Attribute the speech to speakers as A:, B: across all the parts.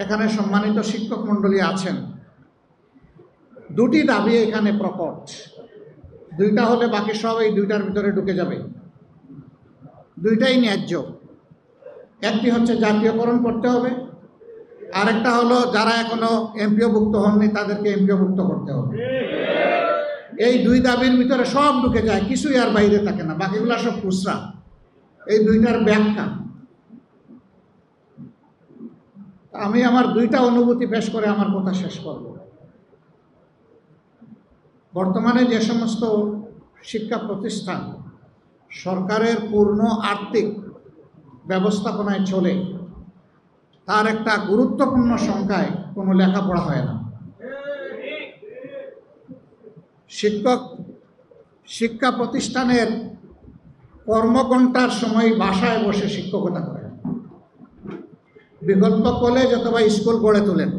A: এখানে সম্মানিত শিক্ষক মণ্ডলী আছেন, দুটি দাবি এখানে প্রকট। দুইটা হলে বাকি সব এই দুইটার ভিতরে ঢুকে যাবে। দুইটাই ন্যায্য। একটি হচ্ছে জাতীয়করণ করতে হবে, আরেকটা হলো যারা এখনো এমপিওভুক্ত হননি তাদেরকে এমপিওভুক্ত করতে হবে। এই দুই দাবির ভিতরে সব ঢুকে যায়, কিছুই আর বাইরে থাকে না, বাকিগুলা সব খুচরা। এই দুইটার ব্যাখ্যা আমি আমার দুইটা অনুভূতি পেশ করে আমার কথা শেষ করব। বর্তমানে যে সমস্ত শিক্ষা প্রতিষ্ঠান সরকারের পূর্ণ আর্থিক ব্যবস্থাপনায় চলে, তার একটা গুরুত্বপূর্ণ সংখ্যায় কোনো লেখাপড়া হয় না। শিক্ষা প্রতিষ্ঠানের কর্মঘণ্টার সময় বাসায় বসে শিক্ষকতা করেন, বিকল্প কলেজ অথবা স্কুল গড়ে তোলেন।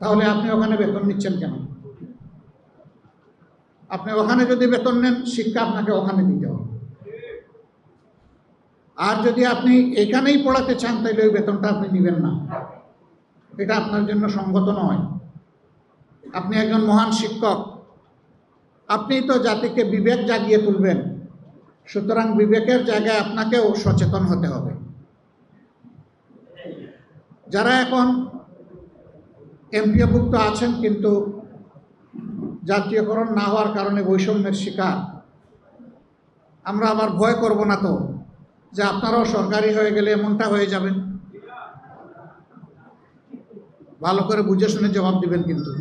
A: তাহলে আপনি ওখানে বেতন নিচ্ছেন কেন? আপনি ওখানে যদি বেতন নেন, শিক্ষা আপনাকে ওখানে দিতে হবে। আর যদি আপনি এখানেই পড়াতে চান, তাহলে ওই বেতনটা আপনি নেবেন না। এটা আপনার জন্য সঙ্গত নয়। আপনি একজন মহান শিক্ষক, আপনি তো জাতিকে বিবেক জাগিয়ে তুলবেন, সুতরাং বিবেকের জায়গায় আপনাকেও সচেতন হতে হবে। যারা এখন এমপিওভুক্ত আছেন কিন্তু জাতীয়করণ না হওয়ার কারণে বৈষম্যের শিকার, আমরা আবার ভয় করব না তো যে আপনারাও সরকারি হয়ে গেলে এমনটা হয়ে যাবেন? ভালো করে বুঝে শুনে জবাব দিবেন। কিন্তু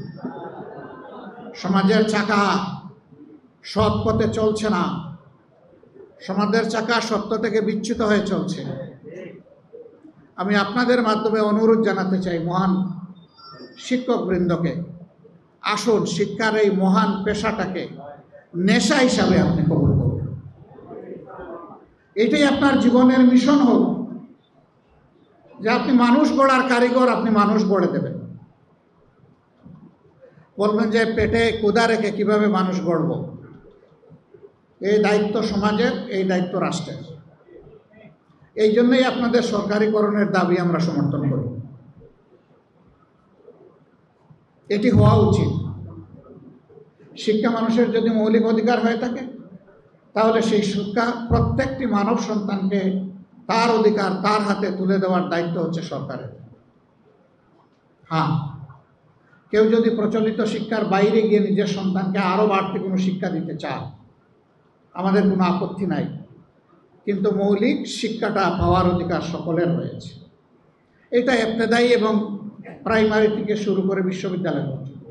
A: সমাজের চাকা সৎ পথে চলছে না, সমাজের চাকা সত্য থেকে বিচ্যুত হয়ে চলছে। আমি আপনাদের মাধ্যমে অনুরোধ জানাতে চাই মহান শিক্ষকবৃন্দকে, আসুন শিক্ষার এই মহান পেশাটাকে নেশা হিসাবে আপনি কবুল করুন। এটাই আপনার জীবনের মিশন হোক যে আপনি মানুষ গড়ার কারিগর, আপনি মানুষ গড়ে দেবেন। বলবেন যে পেটে ক্ষুধা রেখে কিভাবে মানুষ গড়ব? এই দায়িত্ব সমাজের, এই দায়িত্ব রাষ্ট্রের। এই জন্যই আপনাদের সরকারিকরণের দাবি আমরা সমর্থন করি। এটি হওয়া উচিত। শিক্ষা মানুষের যদি মৌলিক অধিকার হয়ে থাকে, তাহলে সেই শিক্ষা প্রত্যেকটি মানব সন্তানকে তার অধিকার তার হাতে তুলে দেওয়ার দায়িত্ব হচ্ছে সরকারের। হ্যাঁ, কেউ যদি প্রচলিত শিক্ষার বাইরে গিয়ে নিজের সন্তানকে আরও বাড়তি কোনো শিক্ষা দিতে চায়, আমাদের কোনো আপত্তি নাই, কিন্তু মৌলিক শিক্ষাটা পাওয়ার অধিকার সকলের রয়েছে। এটা ইবতেদায়ী এবং প্রাইমারি থেকে শুরু করে বিশ্ববিদ্যালয় পর্যন্ত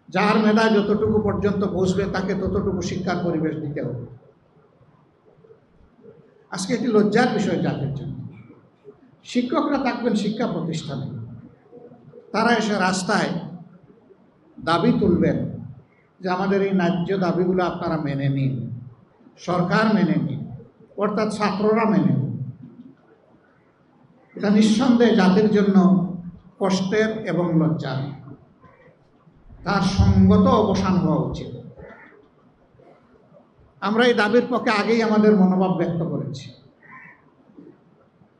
A: যার মেধা যতটুকু পর্যন্ত পৌঁছবে তাকে ততটুকু শিক্ষার পরিবেশ দিতে হবে। আজকে এটি লজ্জার বিষয় জাতির জন্য। শিক্ষকরা থাকবেন শিক্ষা প্রতিষ্ঠানে, তারা এসে রাস্তায় দাবি তুলবেন যে আমাদের এই ন্যায্য দাবিগুলো আপনারা মেনে নিন, সরকার মেনে নিন, অর্থাৎ ছাত্ররা মেনে নিন। এটা নিঃসন্দেহে জাতির জন্য কষ্টের এবং লজ্জার, তার সঙ্গত অবসান হওয়া উচিত। আমরা এই দাবির পক্ষে আগেই আমাদের মনোভাব ব্যক্ত করেছি।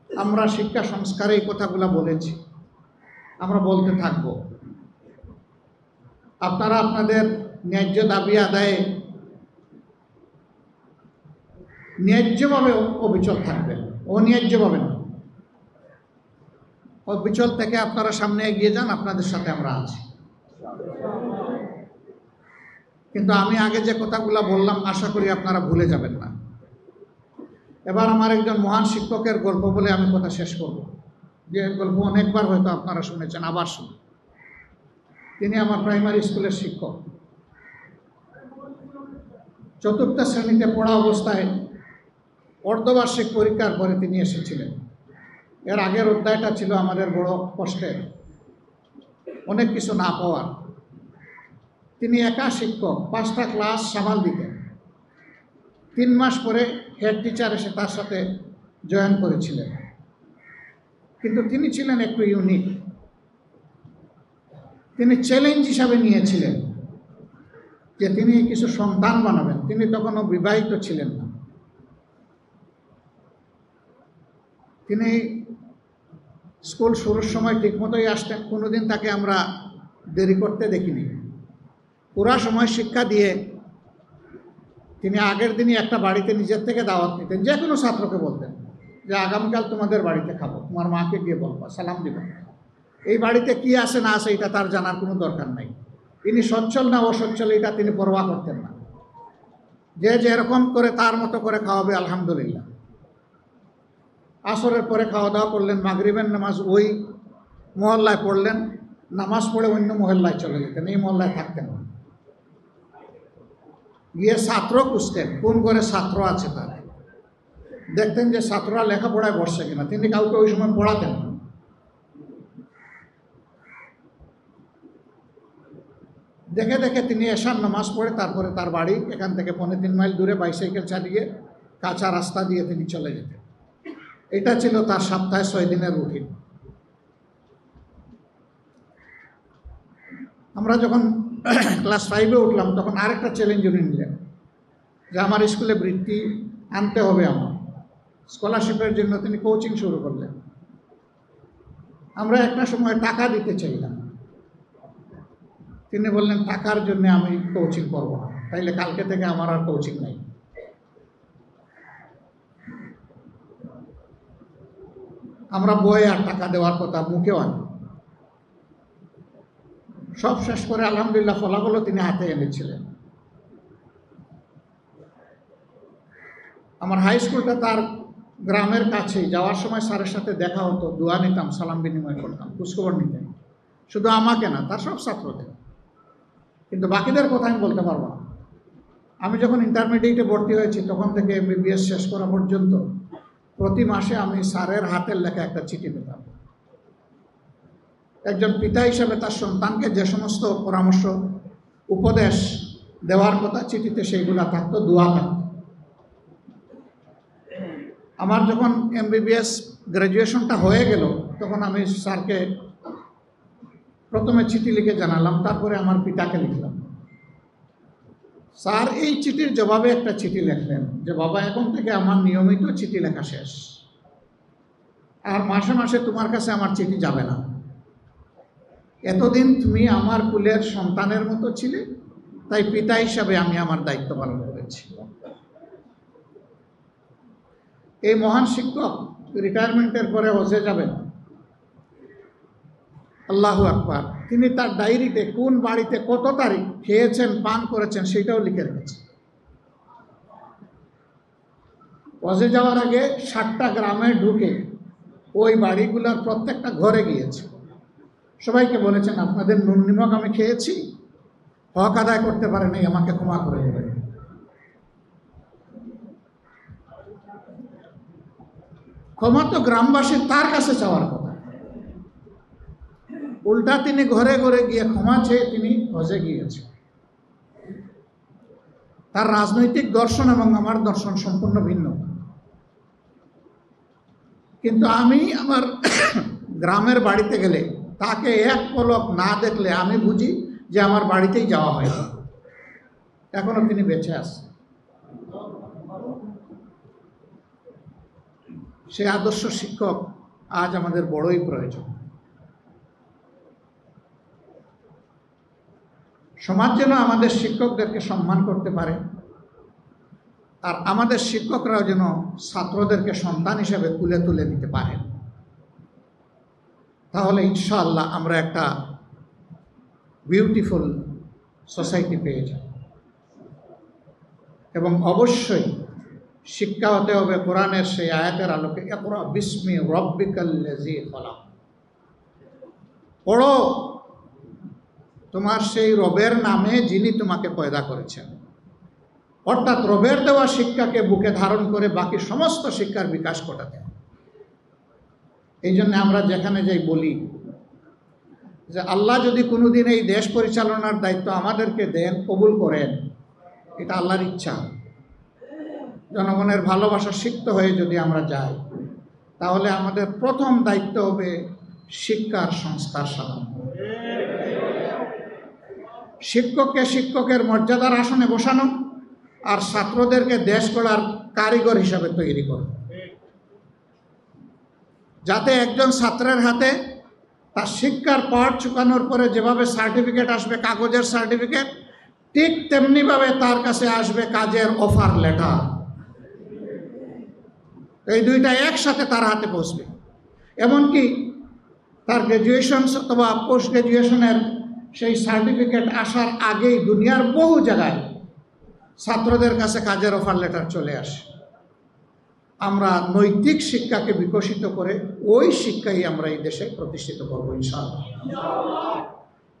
A: আমরা শিক্ষা সংস্কারে এই কথাগুলো বলেছি, আমরা বলতে থাকব। আপনারা আপনাদের ন্যায্য দাবি আদায়ে ন্যায্যভাবে অবিচল থাকবেন, অন্যায্যভাবে না। অবিচল থেকে আপনারা সামনে এগিয়ে যান, আপনাদের সাথে আমরা আছি। কিন্তু আমি আগে যে কথাগুলো বললাম আশা করি আপনারা ভুলে যাবেন না। এবার আমার একজন মহান শিক্ষকের গল্প বলে আমি কথা শেষ করব, যে গল্প অনেকবার হয়তো আপনারা শুনেছেন, আবার শুনুন। তিনি আমার প্রাইমারি স্কুলের শিক্ষক। চতুর্থ শ্রেণীতে পড়া অবস্থায় অর্ধবার্ষিক পরীক্ষার পরে তিনি এসেছিলেন। এর আগের অধ্যায়টা ছিল আমাদের বড় কষ্টের, অনেক কিছু না পাওয়ার। তিনি একা শিক্ষক, 5টা ক্লাস সামাল দিতেন। 3 মাস পরে হেড টিচার এসে তার সাথে জয়েন করেছিলেন। কিন্তু তিনি ছিলেন একটু ইউনিক। তিনি চ্যালেঞ্জ হিসাবে নিয়েছিলেন যে তিনি কিছু সন্তান বানাবেন। তিনি তখনও বিবাহিত ছিলেন না। তিনি স্কুল শুরুর সময় ঠিকমতোই আসতেন, কোনোদিন তাকে আমরা দেরি করতে দেখিনি। পুরা সময় শিক্ষা দিয়ে তিনি আগের দিনই একটা বাড়িতে নিজের থেকে দাওয়াত নিতেন। যে কোনো ছাত্রকে বলতেন যে আগামীকাল তোমাদের বাড়িতে খাবো, তোমার মাকে গিয়ে বলবো, সালাম দিব। এই বাড়িতে কি আছে না আছে এটা তার জানার কোনো দরকার নাই। তিনি সচ্ছল না অসচ্ছল এটা তিনি পরোয়া করতেন না। যে যেরকম করে তার মতো করে খাওয়াবে, আলহামদুলিল্লাহ। আসরের পরে খাওয়া দাওয়া করলেন, মাগরিবের নামাজ ওই মহল্লায় পড়লেন, নামাজ পড়ে অন্য মহল্লায় চলে যেতেন, এই মহল্লায় থাকতেন না। গিয়ে ছাত্র খুঁজতেন, কোন করে ছাত্র আছে তার, দেখতেন যে ছাত্ররা লেখাপড়ায় বসছে কিনা। তিনি কাউকে ওই সময় পড়াতেন না। দেখে দেখে তিনি এশার নামাজ পড়ে তারপরে তার বাড়ি এখান থেকে 2.5 মাইল দূরে বাইসাইকেল চালিয়ে কাঁচা রাস্তা দিয়ে তিনি চলে যেতেন। এটা ছিল তার সপ্তাহে 6 দিনের রুটিন। আমরা যখন ক্লাস 5-এ উঠলাম তখন আরেকটা চ্যালেঞ্জ উনি নিলেন যে আমার স্কুলে বৃত্তি আনতে হবে, আমার স্কলারশিপের জন্য তিনি কোচিং শুরু করলেন। আমরা একটা সময় টাকা দিতে চাইলাম, তিনি বললেন টাকার জন্য আমি কোচিং করবো না, তাইলে কালকে থেকে আমার আর কোচিং নাই। আমরা বই আর টাকা দেওয়ার কথা মুখেও আনি। সব শেষ করে আলহামদুলিল্লাহ ফলাফলও তিনি হাতে এনেছিলেন। আমার হাই স্কুলটা তার গ্রামের কাছেই, যাওয়ার সময় স্যারের সাথে দেখা হতো, দোয়া নিতাম, সালাম বিনিময় করতাম, খোঁজখবর নিতেন। শুধু আমাকে না, তার সব ছাত্রদের। কিন্তু বাকিদের কথা আমি বলতে পারবো না। আমি যখন ইন্টারমিডিয়েটে ভর্তি হয়েছি তখন থেকে MBBS শেষ করা পর্যন্ত প্রতি মাসে আমি স্যারের হাতের লেখা একটা চিঠি পেতাম। একজন পিতা হিসেবে তার সন্তানকে যে সমস্ত পরামর্শ উপদেশ দেওয়ার কথা চিঠিতে সেইগুলা থাকতো, দোয়া থাকতো। আমার যখন MBBS গ্র্যাজুয়েশনটা হয়ে গেল তখন আমি স্যারকে প্রথমে চিঠি লিখে জানালাম, তারপরে আমার পিতাকে লিখলাম। স্যার এই চিঠির জবাবে একটা চিঠি লিখলেন যে বাবা, এখন থেকে আমার নিয়মিত চিঠি লেখা শেষ, আর মাসে মাসে তোমার কাছে আমার চিঠি যাবে না। এতদিন তুমি আমার কুলের সন্তানের মতো ছিলে, তাই পিতা হিসাবে আমি আমার দায়িত্ব পালন করেছি। এই মহান শিক্ষক রিটায়ারমেন্টের পরে হজে যাবেন, আল্লাহু আকবার। তিনি তার ডায়েরিতে কোন বাড়িতে কত তারিখ খেয়েছেন, পান করেছেন সেটাও লিখে রেখেছেন। হজে যাওয়ার আগে 7টা গ্রামে ঢুকে ওই বাড়িগুলোর প্রত্যেকটা ঘরে গিয়েছে, সবাইকে বলেছেন আপনাদের নুন নিমক আমি খেয়েছি, হক আদায় করতে পারেন, আমাকে ক্ষমা করে দেবেন। ক্ষমা তো গ্রামবাসীর তার কাছে চাওয়ার কথা, উল্টা তিনি ঘরে ঘরে গিয়ে ক্ষমা চেয়ে তিনি হজে গিয়েছেন। তার রাজনৈতিক দর্শন এবং আমার দর্শন সম্পূর্ণ ভিন্ন, কিন্তু আমি আমার গ্রামের বাড়িতে গেলে তাকে এক পলক না দেখলে আমি বুঝি যে আমার বাড়িতেই যাওয়া হয়। এখনো তিনি বেঁচে আছেন। সে আদর্শ শিক্ষক আজ আমাদের বড়ই প্রয়োজন। সমাজ যেন আমাদের শিক্ষকদেরকে সম্মান করতে পারে, আর আমাদের শিক্ষকরাও যেন ছাত্রদেরকে সন্তান হিসেবে তুলে তুলে নিতে পারেন। তাহলে ইনশাআল্লাহ আমরা একটা বিউটিফুল সোসাইটি পেয়ে যাব। এবং অবশ্যই শিক্ষা হতে হবে কোরআনের সেই আয়াতের আলোকে, ইকরা বিসমি রাব্বিকাল্লাযী খলাক। পড়ো তোমার সেই রবের নামে যিনি তোমাকে পয়দা করেছেন। অর্থাৎ রবের দেওয়া শিক্ষাকে বুকে ধারণ করে বাকি সমস্ত শিক্ষার বিকাশ ঘটাতে হবে। এই জন্য আমরা যেখানে যাই বলি যে আল্লাহ যদি কোনোদিন এই দেশ পরিচালনার দায়িত্ব আমাদেরকে দেন, কবুল করেন, এটা আল্লাহর ইচ্ছা। জনগণের ভালোবাসা সিক্ত হয়ে যদি আমরা যাই, তাহলে আমাদের প্রথম দায়িত্ব হবে শিক্ষার সংস্কার সাধন। শিক্ষককে শিক্ষকের মর্যাদার আসনে বসানো, আর ছাত্রদেরকে দেশ গড়ার কারিগর হিসাবে তৈরি করা। যাতে একজন ছাত্রের হাতে তার শিক্ষার পাঠ চুকানোর পরে যেভাবে সার্টিফিকেট আসবে, কাগজের সার্টিফিকেট, ঠিক তেমনিভাবে তার কাছে আসবে কাজের অফার লেটার। এই দুইটা একসাথে তার হাতে পৌঁছবে। এমনকি তার গ্র্যাজুয়েশন অথবা পোস্ট গ্র্যাজুয়েশনের সেই সার্টিফিকেট আসার আগেই দুনিয়ার বহু জায়গায় ছাত্রদের কাছে কাজের অফার লেটার চলে আসে। আমরা নৈতিক শিক্ষাকে বিকশিত করে ওই শিক্ষাই আমরা এই দেশে প্রতিষ্ঠিত করবো ইনশাআল্লাহ।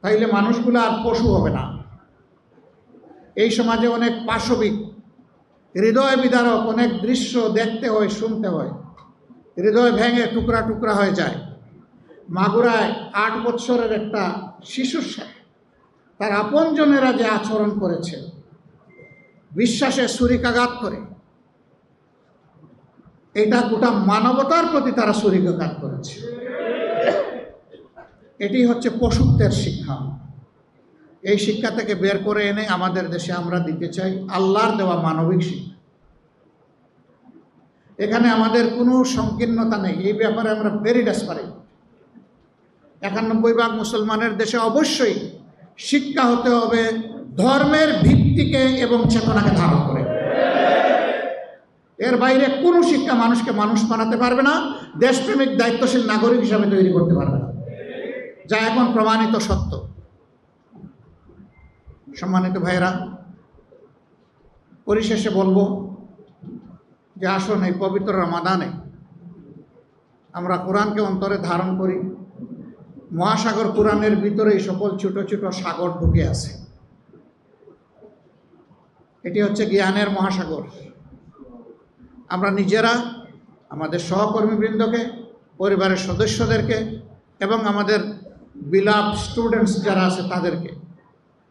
A: তাইলে মানুষগুলো আর পশু হবে না। এই সমাজে অনেক পাশবিক, হৃদয় বিদারক অনেক দৃশ্য দেখতে হয়, শুনতে হয়, হৃদয় ভেঙে টুকরা টুকরা হয়ে যায়। মাগুরায় 8 বৎসরের একটা শিশুর সাথে তার আপনজনেরা যে আচরণ করেছে, বিশ্বাসে ছুরিকাঘাত করে, এটা গোটা মানবতার প্রতি তারা ছুরিকাঘাত করেছে। এটি হচ্ছে পশুত্বের শিক্ষা। এই শিক্ষা থেকে বের করে এনে আমাদের দেশে আমরা দিতে চাই আল্লাহর দেওয়া মানবিক শিক্ষা। এখানে আমাদের কোনো সংকীর্ণতা নেই, এই ব্যাপারে আমরা ভেরি ডেসপারেট। 91 ভাগ মুসলমানের দেশে অবশ্যই শিক্ষা হতে হবে ধর্মের ভিত্তিকে এবং চেতনাকে ধারণ করে। এর বাইরে কোনো শিক্ষা মানুষকে মানুষ বানাতে পারবে না, দেশপ্রেমিক দায়িত্বশীল নাগরিক হিসাবে তৈরি করতে পারবে না, যা এখন প্রমাণিত সত্য। সম্মানিত ভাইয়েরা, পরিশেষে বলবো যে আসুন এই পবিত্র রমাদানে আমরা কোরআনকে অন্তরে ধারণ করি। মহাসাগর কোরআনের ভিতরে এই সকল ছোট ছোট সাগর ঢুকে আছে। এটি হচ্ছে জ্ঞানের মহাসাগর। আমরা নিজেরা, আমাদের সহকর্মীবৃন্দকে, পরিবারের সদস্যদেরকে এবং আমাদের বিলাভ স্টুডেন্টস যারা আছে তাদেরকে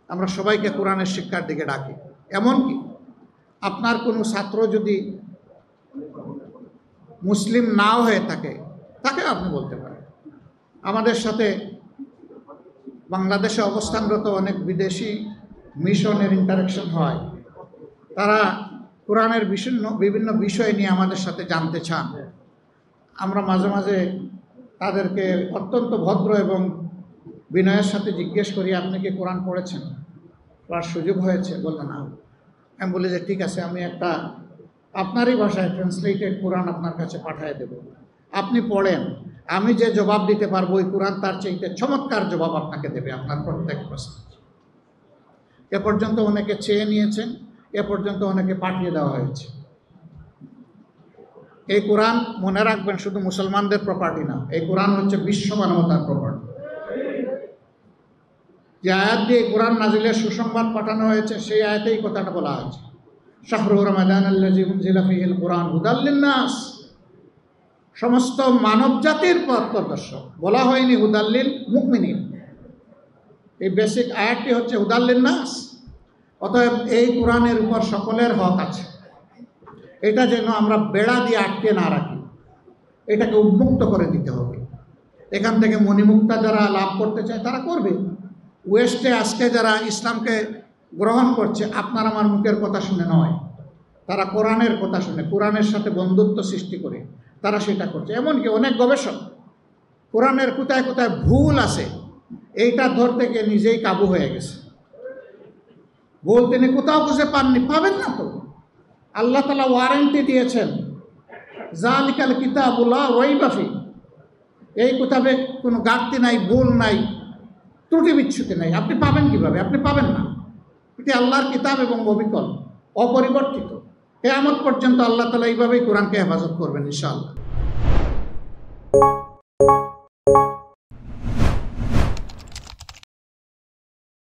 A: আমরা সবাইকে কোরআনের শিক্ষার দিকে ডাকি। এমনকি আপনার কোনো ছাত্র যদি মুসলিম নাও হয়ে থাকে, তাকে আপনি বলতে পারেন। আমাদের সাথে বাংলাদেশে অবস্থানরত অনেক বিদেশি মিশনের ইন্টারাকশন হয়। তারা কোরআনের বিভিন্ন বিষয় নিয়ে আমাদের সাথে জানতে চান। আমরা মাঝে মাঝে তাদেরকে অত্যন্ত ভদ্র এবং বিনয়ের সাথে জিজ্ঞেস করি, আপনি কি কোরআন পড়েছেন, পড়ার সুযোগ হয়েছে? বললো না। আমি বলি যে ঠিক আছে, আমি একটা আপনারই ভাষায় ট্রান্সলেটেড কোরআন আপনার কাছে পাঠিয়ে দেব, আপনি পড়েন। আমি যে জবাব দিতে পারবো ওই কোরআন তার চাইতে চমৎকার জবাব আপনাকে দেবে আপনার প্রত্যেক প্রশ্ন। এ পর্যন্ত অনেকে চেয়ে নিয়েছেন, এ পর্যন্ত অনেকে পাঠিয়ে দেওয়া হয়েছে। এই কোরআন মনে রাখবেন শুধু মুসলমানদের প্রপার্টি না, এই কোরআন হচ্ছে বিশ্ব মানবতার প্রপার্টি। যে আয়াত দিয়ে কোরআন নাজিলের সুসংবাদ পাঠানো হয়েছে সেই আয়াতেই কথাটা বলা হয়েছে, শাহরু রমাদান আল্লাযী উনজিলা ফীহিল কুরআন হুদাল লিন্নাস। সমস্ত মানব জাতির পথ প্রদর্শক, বলা হয়নি হুদাল লিল মুমিনিন। এই বেসিক আয়াতটি হচ্ছে হুদাল লিন্নাস। অতএব এই কোরআনের উপর সকলের হক আছে। এটা যেন আমরা বেড়া দিয়ে আটকে না রাখি, এটাকে উন্মুক্ত করে দিতে হবে। এখান থেকে মণিমুক্তা যারা লাভ করতে চায় তারা করবে। ওয়েস্টে আজকে যারা ইসলামকে গ্রহণ করছে, আপনার আমার মুখের কথা শুনে নয়, তারা কোরআনের কথা শুনে, কোরআনের সাথে বন্ধুত্ব সৃষ্টি করে তারা সেটা করছে। এমনকি অনেক গবেষক কোরআনের কোথায় কোথায় ভুল আছে এইটা ধরতে গিয়ে নিজেই কাবু হয়ে গেছে। ভুল তিনি কোথাও বুঝে পাননি, পাবেন না তো। আল্লাহ তাআলা ওয়ারেন্টি দিয়েছেন, যালিকাল কিতাবুল লা রাইবা ফীহ। এই কিতাবে কোনো ঘাটতি নাই, ভুল নাই, ত্রুটি বিচ্যুতি নাই। আপনি পাবেন কিভাবে? আপনি পাবেন না। এটি আল্লাহর কিতাব এবং অবিকল, অপরিবর্তিত। কিয়ামত পর্যন্ত আল্লাহ তাআলা এইভাবেই কোরআনকে হেফাজত করবেন ইনশাআল্লাহ।